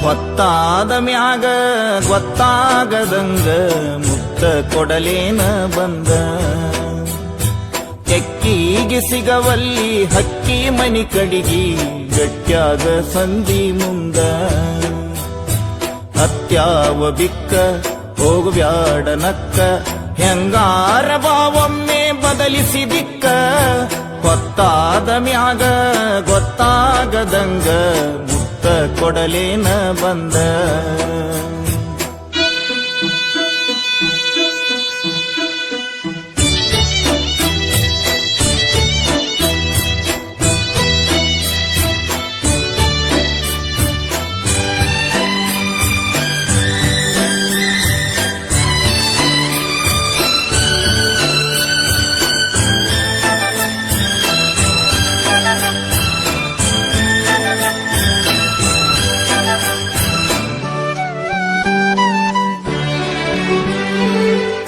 ಹೊತ್ತಾದ ಮ್ಯಾಗ ಗೊತ್ತಾಗದಂಗ ಮುತ್ತ ಕೊಡಲೇನ ಬಂದ. ಕೆಕ್ಕಿಗೆ ಸಿಗವಲ್ಲಿ ಹಕ್ಕಿ ಮನಿ ಕಡಿಗಿ ಗಟ್ಯಾಗ ಸಂಧಿ ಮುಂದ. ಹತ್ಯಾವ ಬಿಕ್ಕ ಹೋಗ್ಬ್ಯಾಡ ನಕ್ಕ ಹೆಂಗಾರ ಬಾವೊಮ್ಮೆ ಬದಲಿಸಿ ದಿಕ್ಕ. ಹೊತ್ತಾದ ಮ್ಯಾಗ ಗೊತ್ತಾಗದಂಗ ಮುತ್ತ ಕೊಡಲೇನ ಬಂದ.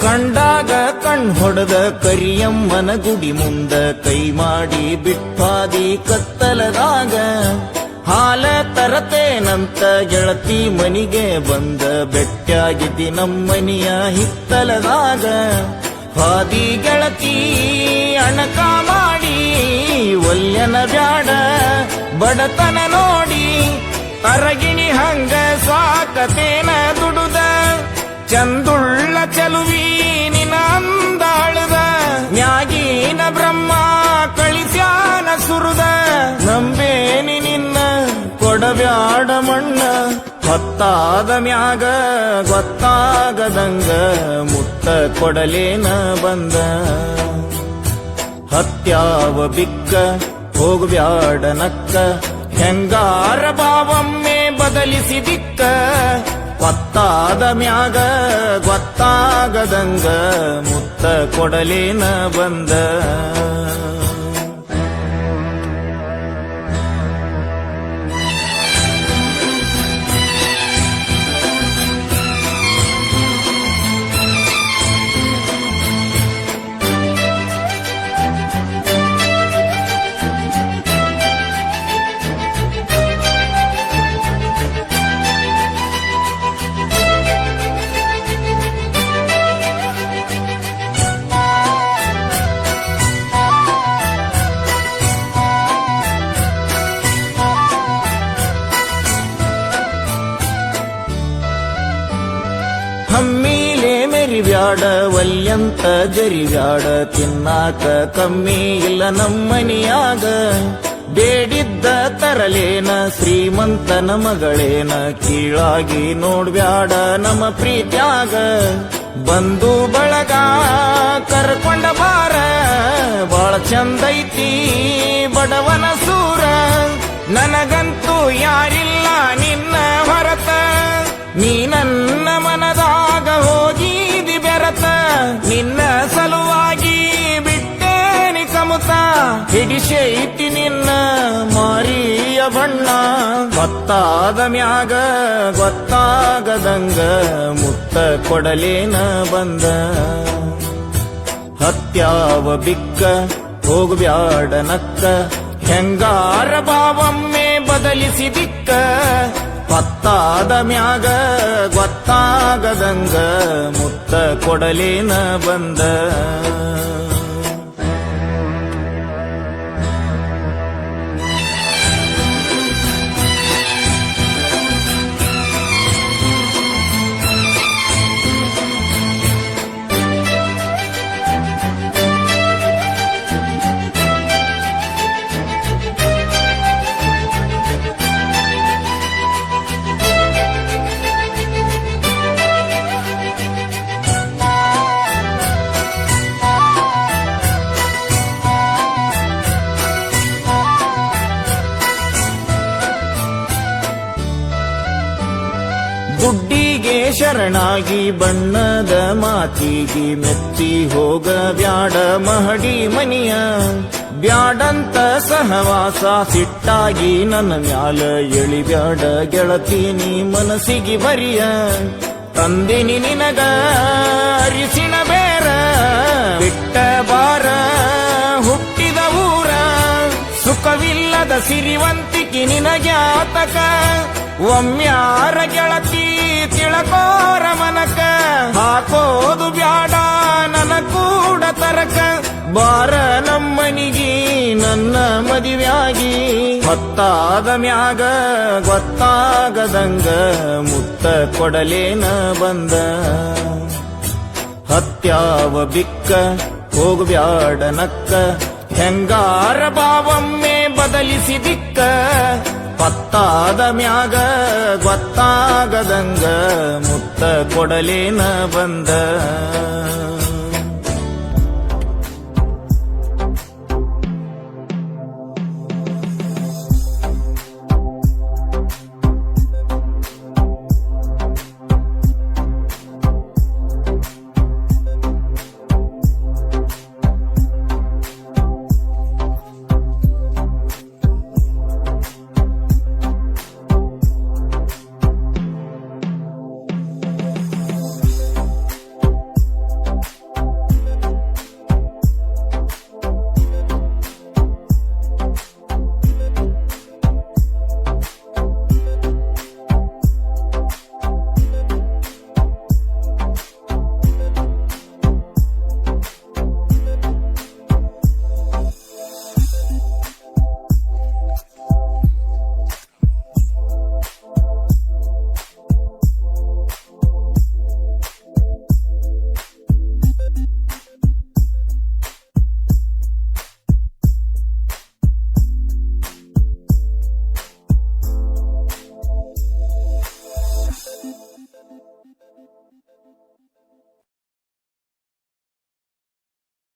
ಕಂಡಾಗ ಕಣ್ ಹೊಡೆದ ಕರಿಯಮ್ಮನ ಗುಡಿ ಮುಂದ ಕೈ ಮಾಡಿ ಬಿಟ್ಟಾದಿ ಕತ್ತಲದಾಗ. ಹಾಲ ತರತೇನಂತ ಗೆಳತಿ ಮನಿಗೆ ಬಂದ ಬೆಟ್ಟಾಗಿದ್ದಿ ನಮ್ಮನಿಯ ಹಿತ್ತಲದಾಗ. ಹಾದಿ ಗೆಳತಿ ಅಣಕ ಮಾಡಿ ಒಲ್ಯನ ಬ್ಯಾಡ ಬಡತನ ನೋಡಿ. ತರಗಿಣಿ ಹಂಗ ಸಾಕತೇನ ದುಡುದ ಚಂದುಳ್ಳ ಚಲುವಿ ನಿನ ಅಂದಾಳದ. ಮ್ಯಾಗೀನ ಬ್ರಹ್ಮ ಕಳಿಸ್ಯಾನ ಸುರುದ ನಂಬೇನಿ ನಿನ್ನ ಕೊಡಬ್ಯಾಡ ಮಣ್ಣ. ಹೊತ್ತಾದ ಮ್ಯಾಗ ಗೊತ್ತಾಗದಂಗ ಮುತ್ತ ಕೊಡಲೇನ ಬಂದ. ಹತ್ಯಾವ ಬಿಕ್ಕ ಹೋಗ್ಬ್ಯಾಡ ನಕ್ಕ ಹೆಂಗಾರ ಬಾವೊಮ್ಮೆ ಬದಲಿಸಿ ದಿಕ್ಕ. ಹೊತ್ತಾದ ಮ್ಯಾಗ ಗೊತ್ತಾಗದಂಗ ಮುತ್ತ ಕೊಡಲೇನ ಬಂದ. ಹಮ್ಮಿಲೆ ಮೆರಿಬ್ಯಾಡ ವಲ್ಯಂತ ಜರಿಬ್ಯಾಡ ತಿನ್ನಾಕ ಕಮ್ಮಿ ಇಲ್ಲ ನಮ್ಮನಿಯಾಗ. ಬೇಡಿದ್ದ ತರಲೇನ ಶ್ರೀಮಂತನ ಮಗಳೇನ ಕೀಳಾಗಿ ನೋಡ್ಬ್ಯಾಡ ನಮ್ಮ ಪ್ರೀತ್ಯಾಗ. ಬಂದು ಬಳಗ ಕರ್ಕೊಂಡ ಬಾರ ಬಾಳ ಚಂದೈತಿ ಬಡವನ ಸೂರ. ನನಗಂತೂ ಯಾರಿಲ್ಲ ನಿನ್ನ ಹೊರತ ನೀ ನನ್ನ ಮನದಾಗ ಹೋಗಿದಿ ಬೆರತ. ನಿನ್ನ ಸಲುವಾಗಿ ಬಿಟ್ಟೇನಿ ಕಮುತ ಹಿಡಿಸೈತಿ ನಿನ್ನ ಮಾರಿಯ ಬಣ್ಣ. ಗೊತ್ತಾದ ಮ್ಯಾಗ ಗೊತ್ತಾಗದಂಗ ಮುತ್ತ ಕೊಡಲೇನ ಬಂದ. ಹತ್ಯಾವ ಬಿಕ್ಕ ಹೋಗ್ಬ್ಯಾಡ ನಕ್ಕ ಹೆಂಗಾರ ಬಾವೊಮ್ಮೆ ಬದಲಿಸಿ ದಿಕ್ಕ. ಹೊತ್ತಾದ ಮ್ಯಾಗ ಗೊತ್ತಾಗದಂಗ ಮುತ್ತ ಕೊಡಲೇನ ಬಂದ. ಗುಡ್ಡಿಗೆ ಶರಣಾಗಿ ಬಣ್ಣದ ಮಾತಿಗೆ ಮೆಚ್ಚಿ ಹೋಗ ಬ್ಯಾಡ ಮಹಡಿ ಮನಿಯ. ಬ್ಯಾಡಂತ ಸಹವಾಸ ಸಿಟ್ಟಾಗಿ ನನ್ನ ಮ್ಯಾಲ ಎಳಿಬ್ಯಾಡ ಗೆಳತಿ ನೀ ಮನಸ್ಸಿಗೆ ಬರಿಯ. ತಂದಿನಿ ನಿನಗ ಅರಿಸಿನ ಬೇರ ಬಿಟ್ಟ ಬಾರ ಹುಟ್ಟಿದ ಊರ. ಸುಖವಿಲ್ಲದ ಸಿರಿವಂತಿಕೆ ನಿನಗ್ಯಾತಕ ಒಮ್ಮ್ಯಾರ ಗೆಳತಿ ತಿಳಕೋರ ಮನಕ ಹಾಕೋದು ಬ್ಯಾಡ ನನ ಕೂಡ ತರಕ ಬಾರ ನಮ್ಮನಿಗಿ ನನ್ನ ಮದಿವ್ಯಾಗಿ ಹೊತ್ತಾದ ಮ್ಯಾಗ ಗೊತ್ತಾಗದಂಗ ಮುತ್ತ ಕೊಡಲೇನ ಬಂದ ಹತ್ಯಾವ ಬಿಕ್ಕ ಹೋಗ್ಬ್ಯಾಡ ನಕ್ಕ ಹೆಂಗಾರ ಬಾವೊಮ್ಮೆ ಬದಲಿಸಿ ದಿಕ್ಕ ಪತ್ತಾದ ಮ್ಯಾಗ ಗೊತ್ತಾಗದಂಗ ಮುತ್ತ ಕೊಡಲೇನ ಬಂದ